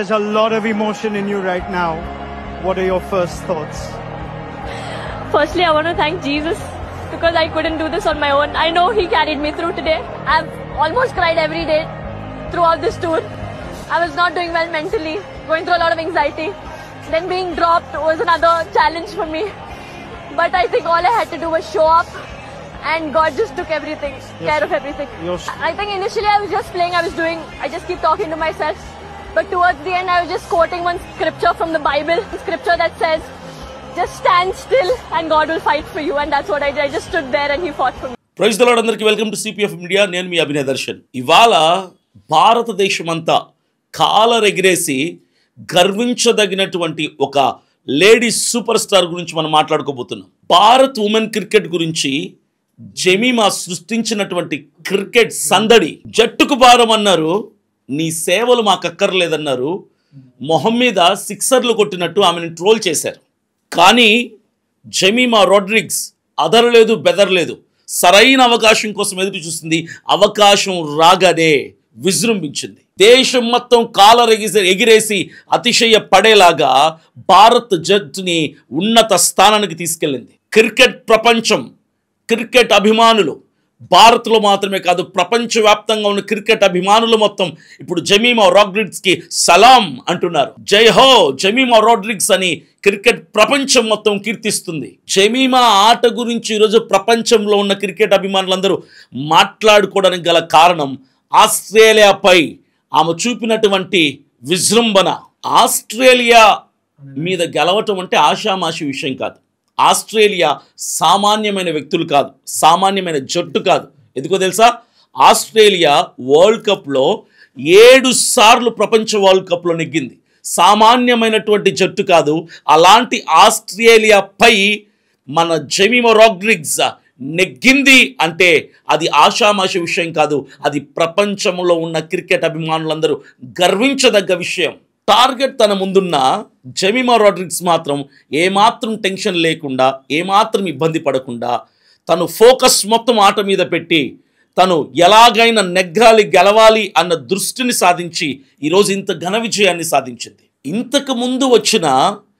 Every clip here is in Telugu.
There's a lot of emotion in you right now. What are your first thoughts? Firstly, I want to thank Jesus because I couldn't do this on my own. I know He carried me through today. I've almost cried every day throughout this tour. I was not doing well mentally, going through a lot of anxiety. Then being dropped was another challenge for me. But I think all I had to do was show up, and God just took everything, care of everything. I think initially I was just playing, I just keep talking to myself. But towards the end, I was just quoting one scripture from the Bible, scripture that says, just stand still and God will fight for you. And that's what I did. I just stood there and He fought for me. Praise the Lord. అందరికీ వెల్కమ్ టు సిపిఎఫ్ మీడియా. నేను మీ అభినయ్ దర్శన్. ఇవాళ భారతదేశమంతా కాలరెగిరేసి గర్వించదగినటువంటి ఒక లేడీ సూపర్ స్టార్ గురించి మనం మాట్లాడుకోబోతున్నాం. భారత్ ఉమెన్ క్రికెట్ గురించి జెమీమా సృష్టించినటువంటి క్రికెట్ సందడి. జట్టుకు భారం అన్నారు, నీ సేవలు మాకు అక్కర్లేదన్నారు. మొహం మీద సిక్సర్లు కొట్టినట్టు ఆమెను ట్రోల్ చేశారు. కానీ జెమీమా రోడ్రిగ్స్ అదరలేదు, బెదరలేదు. సరైన అవకాశం కోసం ఎదురు చూస్తుంది. అవకాశం రాగానే విజృంభించింది. దేశం మొత్తం ఎగిరేసి అతిశయ పడేలాగా భారత్ జట్టుని ఉన్నత స్థానానికి తీసుకెళ్ళింది. క్రికెట్ ప్రపంచం, క్రికెట్ అభిమానులు, భారత్లో మాత్రమే కాదు ప్రపంచవ్యాప్తంగా ఉన్న క్రికెట్ అభిమానులు మొత్తం ఇప్పుడు జెమీమా రోడ్రిగ్స్కి సలాం అంటున్నారు. జై హో జెమీమా రోడ్రిగ్స్ అని క్రికెట్ ప్రపంచం మొత్తం కీర్తిస్తుంది. జెమీమా ఆట గురించి ఈరోజు ప్రపంచంలో ఉన్న క్రికెట్ అభిమానులందరూ మాట్లాడుకోవడానికి గల కారణం ఆస్ట్రేలియాపై ఆమె చూపినటువంటి విజృంభణ. ఆస్ట్రేలియా మీద గెలవటం అంటే ఆషామాషి విషయం కాదు. ఆస్ట్రేలియా సామాన్యమైన వ్యక్తులు కాదు, సామాన్యమైన జట్టు కాదు. ఎందుకో తెలుసా? ఆస్ట్రేలియా వరల్డ్ కప్లో 7 సార్లు ప్రపంచ వరల్డ్ కప్లో నెగ్గింది. సామాన్యమైనటువంటి జట్టు కాదు. అలాంటి ఆస్ట్రేలియాపై మన జెమీమా రోడ్రిగ్స్ నెగ్గింది అంటే అది ఆషామాషి విషయం కాదు. అది ప్రపంచంలో ఉన్న క్రికెట్ అభిమానులందరూ గర్వించదగ్గ విషయం. టార్గెట్ తన ముందున్న జెమీమా రోడ్రిగ్స్ మాత్రం ఏమాత్రం టెన్షన్ లేకుండా, ఏమాత్రం ఇబ్బంది పడకుండా తను ఫోకస్ మొత్తం ఆట మీద పెట్టి తను ఎలాగైనా నెగ్గాలి, గెలవాలి అన్న దృష్టిని సాధించి ఈరోజు ఇంత ఘన విజయాన్ని సాధించింది. ఇంతకు ముందు వచ్చిన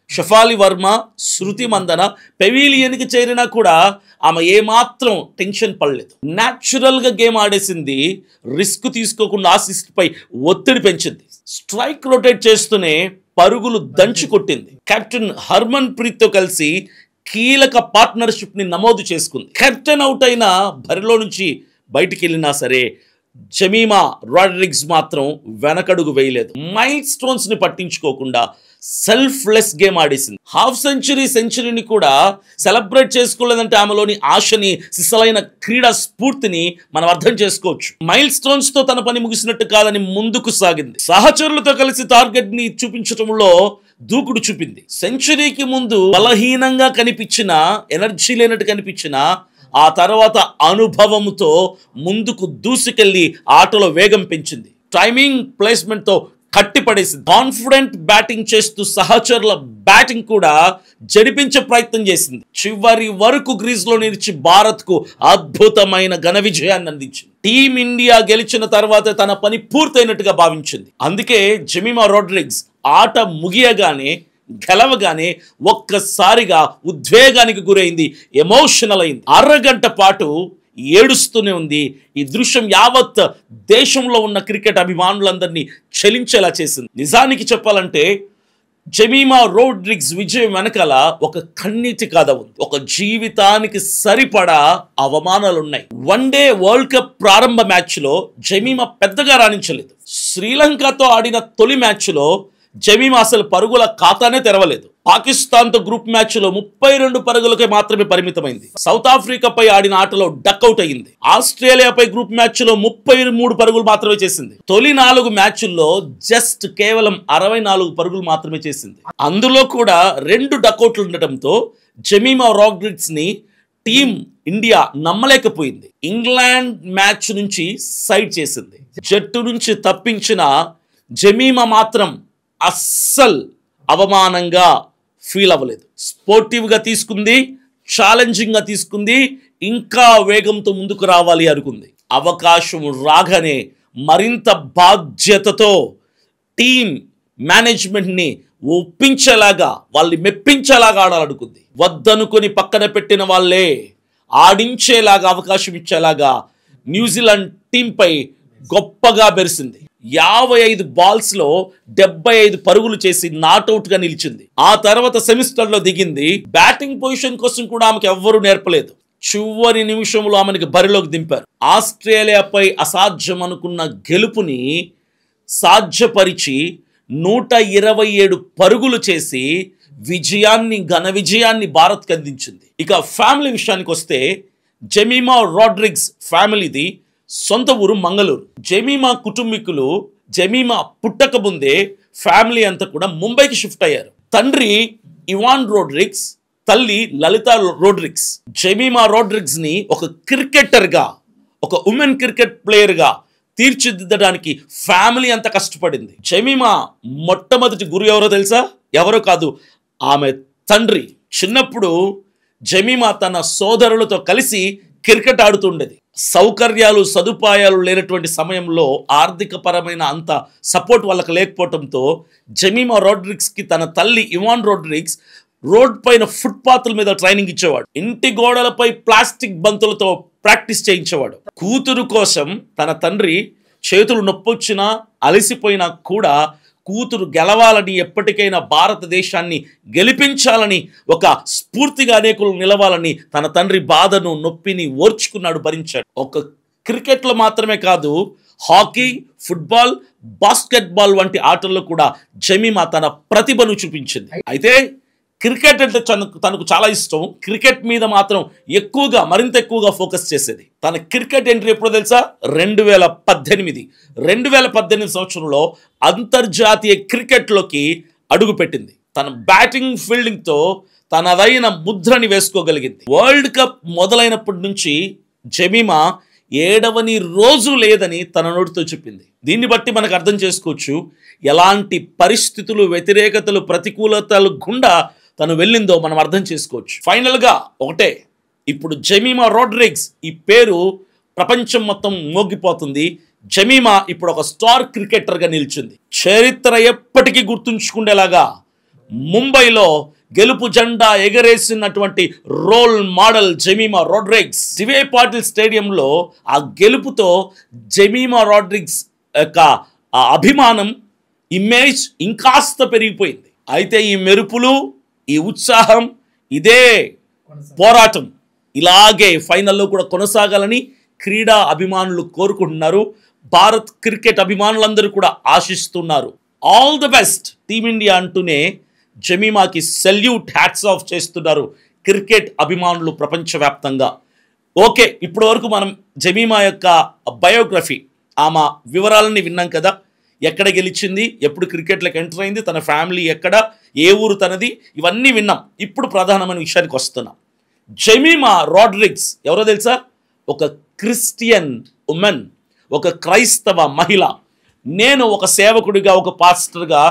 షఫాలి వర్మ, శృతి మందన పెవిలియన్కి చేరినా కూడా ఆమె ఏమాత్రం టెన్షన్ పడలేదు. న్యాచురల్గా గేమ్ ఆడేసింది. రిస్క్ తీసుకోకుండా ఆసిస్ట్పై ఒత్తిడి పెంచింది. స్ట్రైక్ రొటేట్ చేస్తూనే పరుగులు దంచి కొట్టింది. కెప్టెన్ హర్మన్ ప్రీత్తో కలిసి కీలక పార్ట్నర్షిప్ని నమోదు చేసుకుంది. కెప్టెన్ అవుట్ అయినా బరిలో నుంచి బయటికి వెళ్ళినా సరే జెమీమా రోడ్రిగ్స్ మాత్రం వెనకడుగు వేయలేదు. మైల్ స్టోన్స్ని పట్టించుకోకుండా సెల్ఫ్లెస్ గేమ్ ఆడేసింది. హాఫ్ సెంచరీని కూడా సెలబ్రేట్ చేసుకోలేదంటే ఆమెలోని ఆశని, సిసలైన క్రీడా స్ఫూర్తిని మనం అర్థం చేసుకోవచ్చు. మైల్ స్టోన్స్తో తన పని ముగిసినట్టు కాదని ముందుకు సాగింది. సహచరులతో కలిసి టార్గెట్ని చూపించడంలో దూకుడు చూపింది. సెంచరీకి ముందు బలహీనంగా కనిపించిన, ఎనర్జీ లేనట్టు కనిపించిన, ఆ తర్వాత అనుభవంతో ముందుకు దూసుకెళ్లి ఆటలో వేగం పెంచింది. టైమింగ్, ప్లేస్మెంట్తో కట్టిపడేసింది. కాన్ఫిడెంట్ బ్యాటింగ్ చేస్తూ సహచరుల బ్యాటింగ్ కూడా జడిపించే ప్రయత్నం చేసింది. చివరి వరకు గ్రీజ్లో నిలిచి భారత్కు అద్భుతమైన ఘన విజయాన్ని అందించింది. టీమిండియా గెలిచిన తర్వాత తన పని పూర్తయినట్టుగా భావించింది. అందుకే జెమీమా రోడ్రిగ్స్ ఆట ముగియగానే, గెలవగానే ఒక్కసారిగా ఉద్వేగానికి గురైంది, ఎమోషనల్ అయింది. అరగంట పాటు ఏడుస్తూనే ఉంది. ఈ దృశ్యం యావత్ దేశంలో ఉన్న క్రికెట్ అభిమానులందరినీ చలించేలా చేసింది. నిజానికి చెప్పాలంటే జెమీమా రోడ్రిగ్స్ విజయం వెనకాల ఒక కన్నీటి కథ ఉంది. ఒక జీవితానికి సరిపడా అవమానాలున్నాయి. వన్డే వరల్డ్ కప్ ప్రారంభ మ్యాచ్లో జెమీమా పెద్దగా రాణించలేదు. శ్రీలంకతో ఆడిన తొలి మ్యాచ్లో జెమీమా అసలు పరుగుల ఖాతానే తెరవలేదు. పాకిస్తాన్తో గ్రూప్ మ్యాచ్లో 32 పరుగులకే మాత్రమే పరిమితమైంది. సౌత్ ఆఫ్రికాపై ఆడిన ఆటలో డక్అవుట్ అయ్యింది. ఆస్ట్రేలియాపై గ్రూప్ మ్యాచ్లో 33 పరుగులు మాత్రమే చేసింది. తొలి 4 మ్యాచ్ల్లో జస్ట్ కేవలం 64 పరుగులు మాత్రమే చేసింది. అందులో కూడా 2 డక్అవుట్లు ఉండటంతో జెమీమా రోడ్రిగ్స్ని టీం ఇండియా నమ్మలేకపోయింది. ఇంగ్లాండ్ మ్యాచ్ నుంచి సైడ్ చేసింది. జట్టు నుంచి తప్పించిన జెమీమా మాత్రం అస్సలు అవమానంగా ఫీల్ అవ్వలేదు. స్పోర్టివ్గా తీసుకుంది, ఛాలెంజింగ్గా తీసుకుంది, ఇంకా వేగంతో ముందుకు రావాలి అనుకుంది. అవకాశం రాగానే మరింత బాధ్యతతో టీం మేనేజ్మెంట్ని ఒప్పించేలాగా, వాళ్ళని మెప్పించేలాగా ఆడాలనుకుంది. వద్దనుకొని పక్కన పెట్టిన వాళ్ళే ఆడించేలాగా అవకాశం ఇచ్చేలాగా న్యూజిలాండ్ టీంపై గొప్పగా బెరిసింది. 55 బాల్స్లో 75 పరుగులు చేసి నాట్అవుట్గా నిలిచింది. ఆ తర్వాత సెమిస్టర్లో దిగింది. బ్యాటింగ్ పొజిషన్ కోసం కూడా ఆమెకు ఎవ్వరూ నేర్పలేదు. చివరి నిమిషంలో ఆమెకి బరిలోకి దింపారు. ఆస్ట్రేలియాపై అసాధ్యం అనుకున్న గెలుపుని సాధ్యపరిచి 127 పరుగులు చేసి ఘన విజయాన్ని భారత్కి అందించింది. ఇక ఫ్యామిలీ విషయానికి వస్తే జెమిమా రాడ్రిగ్స్ ఫ్యామిలీది సొంత ఊరు మంగళూరు. జెమిమా కుటుంబీకులు జెమిమా పుట్టక ముందే ఫ్యామిలీ అంతా కూడా ముంబైకి షిఫ్ట్ అయ్యారు. తండ్రి ఇవాన్ రోడ్రిగ్స్, తల్లి లలితా రోడ్రిగ్స్. జెమిమా రాడ్రిగ్స్ ని ఒక క్రికెటర్గా, ఒక ఉమెన్ క్రికెట్ ప్లేయర్గా తీర్చిదిద్దడానికి ఫ్యామిలీ అంతా కష్టపడింది. జెమిమా మొట్టమొదటి గురు ఎవరో తెలుసా? ఎవరో కాదు, ఆమె తండ్రి. చిన్నప్పుడు జెమిమా తన సోదరులతో కలిసి క్రికెట్ ఆడుతుండేది. సౌకర్యాలు సదుపాయాలు లేనటువంటి సమయంలో ఆర్థిక పరమైన అంత సపోర్ట్ వాళ్ళకి లేకపోవడంతో జెమిమా రాడ్రిగ్స్కి తన తల్లి ఇవాన్ రాడ్రిగ్స్ రోడ్ పైన ఫుట్పాత్ల మీద ట్రైనింగ్ ఇచ్చేవాడు. ఇంటి గోడలపై ప్లాస్టిక్ బంతులతో ప్రాక్టీస్ చేయించేవాడు. కూతురు కోసం తన తండ్రి చేతులు నొప్పొచ్చినా అలసిపోయినా కూడా కూతురు గెలవాలని, ఎప్పటికైనా భారతదేశాన్ని గెలిపించాలని, ఒక స్ఫూర్తిగా అనేకులు నిలవాలని తన తండ్రి బాధను నొప్పిని ఓర్చుకున్నాడు, భరించాడు. ఒక క్రికెట్లో మాత్రమే కాదు, హాకీ, ఫుట్బాల్, బాస్కెట్బాల్ వంటి ఆటల్లో కూడా జెమిమా తన ప్రతిభను చూపించింది. అయితే క్రికెట్ అంటే తనకు చాలా ఇష్టం. క్రికెట్ మీద మాత్రం మరింత ఎక్కువగా ఫోకస్ చేసేది. తన క్రికెట్ ఎంట్రీ ఎప్పుడో తెలుసా? 2018 సంవత్సరంలో అంతర్జాతీయ క్రికెట్లోకి అడుగుపెట్టింది. తన బ్యాటింగ్ ఫీల్డింగ్తో తనదైన ముద్రని వేసుకోగలిగింది. వరల్డ్ కప్ మొదలైనప్పటి నుంచి జెమిమా ఏడవని రోజు లేదని తన నోటితో చెప్పింది. దీన్ని బట్టి మనకు అర్థం చేసుకోవచ్చు ఎలాంటి పరిస్థితులు, వ్యతిరేకతలు, ప్రతికూలతలు గుండా తను వెళ్ళిందో మనం అర్థం చేసుకోవచ్చు. ఫైనల్గా ఒకటే, ఇప్పుడు జెమిమా రాడ్రిగ్స్ ఈ పేరు ప్రపంచం మొత్తం మోగిపోతుంది. జెమిమా ఇప్పుడు ఒక స్టార్ క్రికెటర్గా నిలిచింది. చరిత్ర ఎప్పటికీ గుర్తుంచుకునేలాగా ముంబైలో గెలుపు జెండా ఎగరేసినటువంటి role model Jemimah Rodrigues. DY Patil స్టేడియంలో ఆ గెలుపుతో జెమిమా రాడ్రిగ్స్ యొక్క అభిమానం, ఇమేజ్ ఇంకాస్త పెరిగిపోయింది. అయితే ఈ మెరుపులు, ఈ ఉత్సాహం, ఇదే పోరాటం ఇలాగే ఫైనల్లో కూడా కొనసాగాలని క్రీడా అభిమానులు కోరుకుంటున్నారు. భారత్ క్రికెట్ అభిమానులందరూ కూడా ఆశిస్తున్నారు. ఆల్ ది బెస్ట్ టీమిండియా అంటూనే జెమిమాకి సెల్యూట్, హ్యాట్స్ ఆఫ్ చేస్తున్నారు క్రికెట్ అభిమానులు ప్రపంచవ్యాప్తంగా. ఓకే, ఇప్పటి వరకు మనం జెమిమా యొక్క బయోగ్రఫీ, ఆమె వివరాలని విన్నాం కదా. ఎక్కడ గెలిచింది, ఎప్పుడు క్రికెట్లోకి ఎంటర్ అయింది, తన ఫ్యామిలీ ఎక్కడ, ఏ ఊరు తనది, ఇవన్నీ విన్నాం. ఇప్పుడు ప్రధానమైన విషయానికి వస్తున్నాం. జెమిమా రాడ్రిగ్స్ ఎవరో తెలుసా? ఒక క్రిస్టియన్ ఉమెన్, ఒక క్రైస్తవ మహిళ. నేను ఒక సేవకుడిగా, ఒక పాస్టర్గా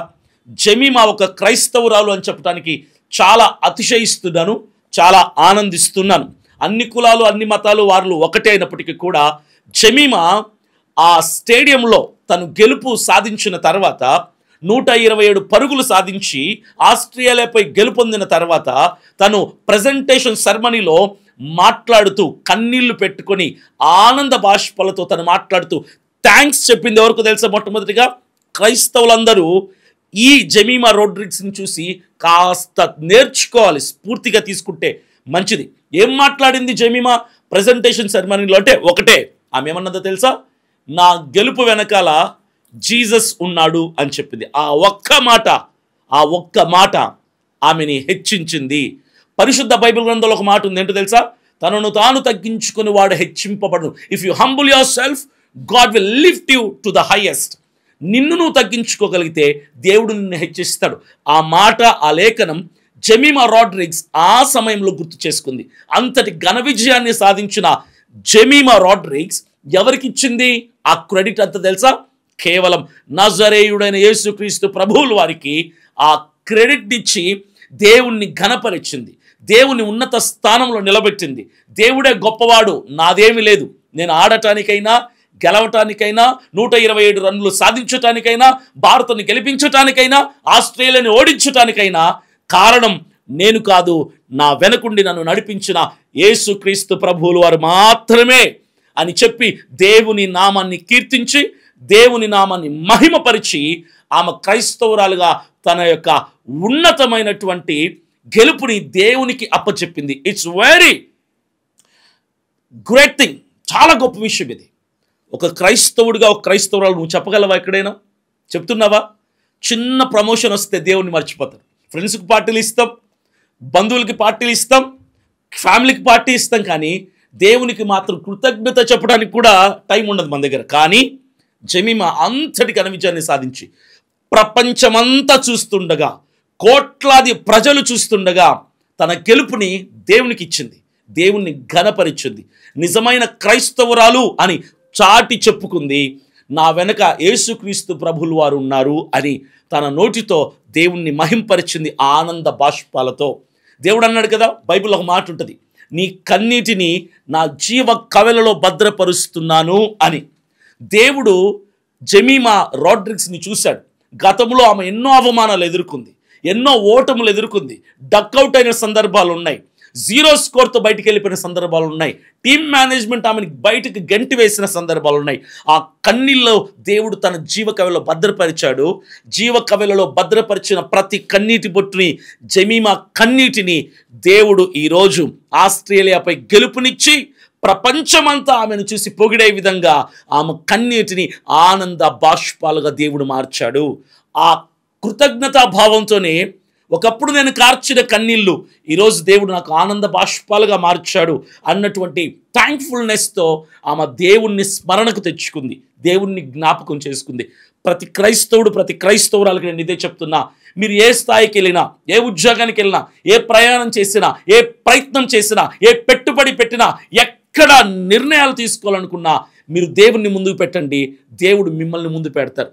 జెమిమా ఒక క్రైస్తవురాలు అని చెప్పడానికి చాలా అతిశయిస్తున్నాను, చాలా ఆనందిస్తున్నాను. అన్ని కులాలు, అన్ని మతాలు వాళ్ళు ఒకటే అయినప్పటికీ కూడా జెమిమా ఆ స్టేడియంలో తను గెలుపు సాధించిన తర్వాత 127 పరుగులు సాధించి ఆస్ట్రేలియాపై గెలుపొందిన తర్వాత తను ప్రెజెంటేషన్ సెరమనీలో మాట్లాడుతూ కన్నీళ్లు పెట్టుకొని ఆనంద బాష్పాలతో తను మాట్లాడుతూ థ్యాంక్స్ చెప్పింది. ఎవరికి తెలుసా? మొట్టమొదటిగా క్రైస్తవులందరూ ఈ జెమిమా రాడ్రిగ్స్ని చూసి కాస్త నేర్చుకోవాలి, స్ఫూర్తిగా తీసుకుంటే మంచిది. ఏం మాట్లాడింది జెమిమా ప్రెజెంటేషన్ సెరమనీలో అంటే ఒకటే, ఆమె ఏమన్నదో తెలుసా? నా గెలుపు వెనకాల జీసస్ ఉన్నాడు అని చెప్పింది. ఆ ఒక్క మాట ఆమెని హెచ్చించింది. పరిశుద్ధ బైబిల్ గ్రంథంలో ఒక మాట ఉంది, ఏంటో తెలుసా? తనను తాను తగ్గించుకుని వాడు హెచ్చింపబడు. If you humble yourself, God will lift you to the highest. నిన్ను నువ్వు తగ్గించుకోగలిగితే దేవుడు నిన్ను హెచ్చిస్తాడు. ఆ మాట, ఆ లేఖనం జెమిమా రాడ్రిగ్స్ ఆ సమయంలో గుర్తు చేసుకుంది. అంతటి ఘన విజయాన్ని సాధించిన జెమిమా రాడ్రిగ్స్ ఎవరికి ఇచ్చింది ఆ క్రెడిట్ అంత తెలుసా? కేవలం నజరేయుడైన యేసుక్రీస్తు ప్రభువుల వారికి ఆ క్రెడిట్ ఇచ్చి దేవుణ్ణి ఘనపరిచింది, దేవుని ఉన్నత స్థానంలో నిలబెట్టింది. దేవుడే గొప్పవాడు, నాదేమి లేదు, నేను ఆడటానికైనా గెలవటానికైనా 127 రన్నులు సాధించటానికైనా భారత్ని గెలిపించటానికైనా ఆస్ట్రేలియాని ఓడించటానికైనా కారణం నేను కాదు, నా వెనకుండి నన్ను నడిపించిన యేసుక్రీస్తు ప్రభువులు వారు మాత్రమే అని చెప్పి దేవుని నామాన్ని కీర్తించి దేవుని నామాన్ని మహిమపరిచి ఆమె క్రైస్తవురాలుగా తన యొక్క ఉన్నతమైనటువంటి గెలుపుని దేవునికి అప్పచెప్పింది. It's very great thing. చాలా గొప్ప విషయం ఇది. ఒక క్రైస్తవుడిగా ఒక క్రైస్తవురాలు నువ్వు చెప్పగలవా? ఎక్కడైనా చెప్తున్నావా? చిన్న ప్రమోషన్ వస్తే దేవుణ్ణి మర్చిపోతారు. ఫ్రెండ్స్కి పార్టీలు ఇస్తాం, బంధువులకి పార్టీలు ఇస్తాం, ఫ్యామిలీకి పార్టీ ఇస్తాం, కానీ దేవునికి మాత్రం కృతజ్ఞత చెప్పడానికి కూడా టైం ఉండదు మన దగ్గర. కానీ జమీమా అంతటి ఘన విజయాన్ని సాధించి ప్రపంచమంతా చూస్తుండగా, కోట్లాది ప్రజలు చూస్తుండగా తన గెలుపుని దేవునికి ఇచ్చింది, దేవుణ్ణి ఘనపరిచింది. నిజమైన క్రైస్తవురాలు అని చాటి చెప్పుకుంది. నా వెనక యేసుక్రీస్తు ప్రభులు వారు ఉన్నారు అని తన నోటితో దేవుణ్ణి మహింపరిచింది ఆనంద బాష్పాలతో. దేవుడు అన్నాడు కదా, బైబిల్లో ఒక మాట ఉంటుంది, నీ కన్నీటిని నా జీవ కవెలలో భద్రపరుస్తున్నాను అని. దేవుడు జమీమా రోడ్రిగ్స్ని చూశాడు. గతంలో ఆమె ఎన్నో అవమానాలు ఎదుర్కొంది, ఎన్నో ఓటములు ఎదుర్కొంది, డక్అవుట్ అయిన సందర్భాలు ఉన్నాయి, 0 స్కోర్తో బయటికి వెళ్ళిపోయిన సందర్భాలు ఉన్నాయి, టీమ్ మేనేజ్మెంట్ ఆమెను బయటకు గంటి వేసిన సందర్భాలు ఉన్నాయి. ఆ కన్నీళ్ళలో దేవుడు తన జీవకవెలో భద్రపరిచాడు. జీవకవెలలో భద్రపరిచిన ప్రతి కన్నీటి బొట్టుని, జమీమా కన్నీటిని దేవుడు ఈరోజు ఆస్ట్రేలియాపై గెలుపునిచ్చి ప్రపంచమంతా ఆమెను చూసి పొగిడే విధంగా ఆమె కన్నీటిని ఆనంద బాష్పాలుగా దేవుడు మార్చాడు. ఆ కృతజ్ఞతా భావంతోనే ఒకప్పుడు నేను కార్చిన కన్నీళ్ళు ఈరోజు దేవుడు నాకు ఆనంద బాష్పాలుగా మార్చాడు అన్నటువంటి థ్యాంక్ఫుల్నెస్తో ఆమె దేవుణ్ణి స్మరణకు తెచ్చుకుంది, దేవుణ్ణి జ్ఞాపకం చేసుకుంది. ప్రతి క్రైస్తవుడు, ప్రతి క్రైస్తవురాలకి నేను ఇదే చెప్తున్నా, మీరు ఏ స్థాయికి వెళ్ళినా, ఏ ఉద్యోగానికి వెళ్ళినా, ఏ ప్రయాణం చేసినా, ఏ ప్రయత్నం చేసినా, ఏ పెట్టుబడి పెట్టినా, ఎక్కడ నిర్ణయాలు తీసుకోవాలనుకున్నా మీరు దేవుణ్ణి ముందుకు పెట్టండి, దేవుడు మిమ్మల్ని ముందు పెడతారు.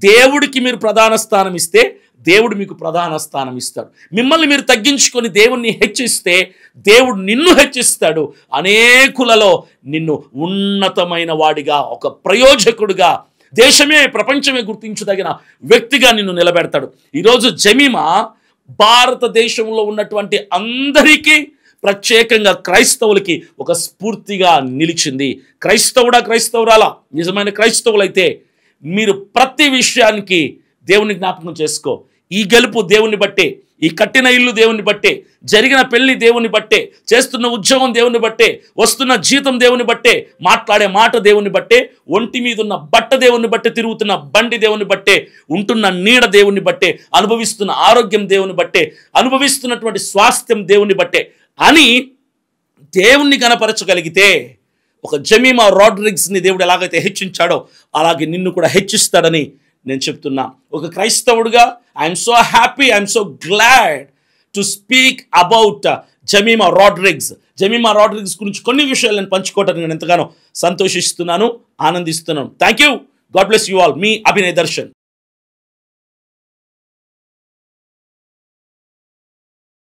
దేవుడికి మీరు ప్రధాన స్థానం ఇస్తే దేవుడు మీకు ప్రధాన స్థానం ఇస్తాడు. మిమ్మల్ని మీరు తగ్గించుకొని దేవుణ్ణి హెచ్చిస్తే దేవుడు నిన్ను హెచ్చిస్తాడు. అనేకులలో నిన్ను ఉన్నతమైన వాడిగా, ఒక ప్రయోజకుడిగా, దేశమే ప్రపంచమే గుర్తించదగిన వ్యక్తిగా నిన్ను నిలబెడతాడు. ఈరోజు జమీమా భారతదేశంలో ఉన్నటువంటి అందరికీ, ప్రత్యేకంగా క్రైస్తవులకి ఒక స్ఫూర్తిగా నిలిచింది. క్రైస్తవుడా, క్రైస్తవురాలా, నిజమైన క్రైస్తవులైతే మీరు ప్రతి విషయానికి దేవుని జ్ఞాపకం చేసుకో. ఈ గెలుపు దేవుని బట్టే, ఈ కట్టిన ఇల్లు దేవుని బట్టే, జరిగిన పెళ్లి దేవుని బట్టే, చేస్తున్న ఉద్యోగం దేవుని బట్టే, వస్తున్న జీతం దేవుని బట్టే, మాట్లాడే మాట దేవుని బట్టే, ఒంటి మీద ఉన్న బట్ట దేవుని బట్టే, తిరుగుతున్న బండి దేవుని బట్టే, ఉంటున్న నీడ దేవుని బట్టే, అనుభవిస్తున్న ఆరోగ్యం దేవుని బట్టే, అనుభవిస్తున్నటువంటి స్వాస్థ్యం దేవుని బట్టే అని దేవుణ్ణి కనపరచగలిగితే, ఒక జమీమా రోడ్రిగ్స్ని దేవుడు ఎలాగైతే హెచ్చించాడో అలాగే నిన్ను కూడా హెచ్చిస్తాడని నేను చెప్తున్నా. ఒక క్రైస్తవుడిగా I'm so happy, I'm so glad to speak about Jemimah Rodrigues. Jemimah Rodrigues గురించి కొన్ని విషయాలు నేను పంచుకోవటానికి నేను ఎంతగానో సంతోషిస్తున్నాను, ఆనందిస్తున్నాను. Thank you. God bless you all. మీ అభినయ్ దర్శన్.